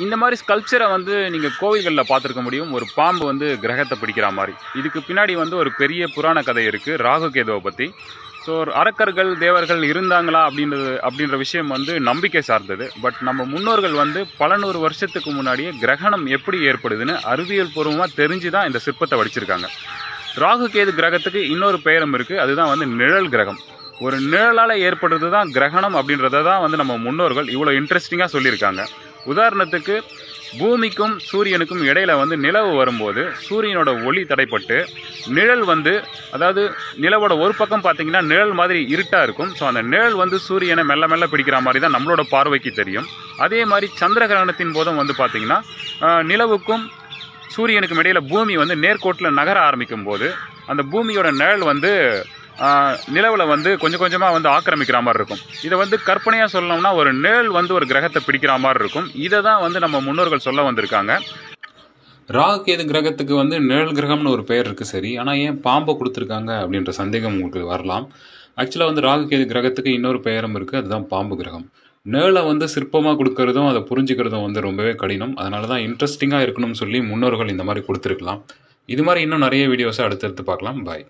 இந்த மாதிரி ஸ்கல்ப்சரை வந்து நீங்கள் கோவில்களில் பார்த்துருக்க முடியும். ஒரு பாம்பு வந்து கிரகத்தை பிடிக்கிற மாதிரி. இதுக்கு பின்னாடி வந்து ஒரு பெரிய புராண கதை இருக்குது ராகு கேதுவை பற்றி. ஸோ அரக்கர்கள் தேவர்கள் இருந்தாங்களா அப்படின்ற விஷயம் வந்து நம்பிக்கை சார்ந்தது. பட் நம்ம முன்னோர்கள் வந்து பல நூறு வருஷத்துக்கு முன்னாடியே கிரகணம் எப்படி ஏற்படுதுன்னு அறிவியல் பூர்வமாக தெரிஞ்சு தான் இந்த சிற்பத்தை வடிச்சிருக்காங்க. ராகு கேது கிரகத்துக்கு இன்னொரு பெயரும் இருக்குது. அதுதான் வந்து நிழல் கிரகம். ஒரு நிழலால் ஏற்படுறது தான் கிரகணம் அப்படின்றத தான் வந்து நம்ம முன்னோர்கள் இவ்வளோ இன்ட்ரெஸ்டிங்காக சொல்லியிருக்காங்க. உதாரணத்துக்கு பூமிக்கும் சூரியனுக்கும் இடையில வந்து நிலவு வரும்போது சூரியனோட ஒளி தடைப்பட்டு நிழல் வந்து, அதாவது நிலவோட ஒரு பக்கம் பார்த்தீங்கன்னா நிழல் மாதிரி இருட்டாக இருக்கும். ஸோ அந்த நிழல் வந்து சூரியனை மெல்ல மெல்ல பிடிக்கிற மாதிரி தான் நம்மளோட பார்வைக்கு தெரியும். அதே மாதிரி சந்திர கிரகணத்தின் போதும் வந்து பார்த்தீங்கன்னா நிலவுக்கும் சூரியனுக்கும் இடையில பூமி வந்து நேர்கோட்டில் நகர ஆரம்பிக்கும் போது அந்த பூமியோட நிழல் வந்து நிலவில் வந்து கொஞ்சம் கொஞ்சமாக வந்து ஆக்கிரமிக்கிற மாதிரி இருக்கும். இதை வந்து கற்பனையாக சொல்லணும்னா ஒரு நிழல் வந்து ஒரு கிரகத்தை பிடிக்கிற மாதிரி இருக்கும். இதை தான் வந்து நம்ம முன்னோர்கள் சொல்ல வந்திருக்காங்க. ராகு கேது கிரகத்துக்கு வந்து நிழல் கிரகம்னு ஒரு பெயர் இருக்குது. சரி, ஆனால் ஏன் பாம்பை கொடுத்துருக்காங்க அப்படின்ற சந்தேகம் உங்களுக்கு வரலாம். ஆக்சுவலாக வந்து ராகு கேது கிரகத்துக்கு இன்னொரு பெயரும் இருக்குது. அதுதான் பாம்பு கிரகம். நிழலை வந்து சிற்பமாக கொடுக்கறதும் அதை புரிஞ்சுக்கிறதும் வந்து ரொம்பவே கடினம். அதனால தான் இன்ட்ரெஸ்டிங்காக இருக்கணும்னு சொல்லி முன்னோர்கள் இந்த மாதிரி கொடுத்துருக்கலாம். இது மாதிரி இன்னும் நிறைய வீடியோஸை அடுத்தடுத்து பார்க்கலாம். பாய்.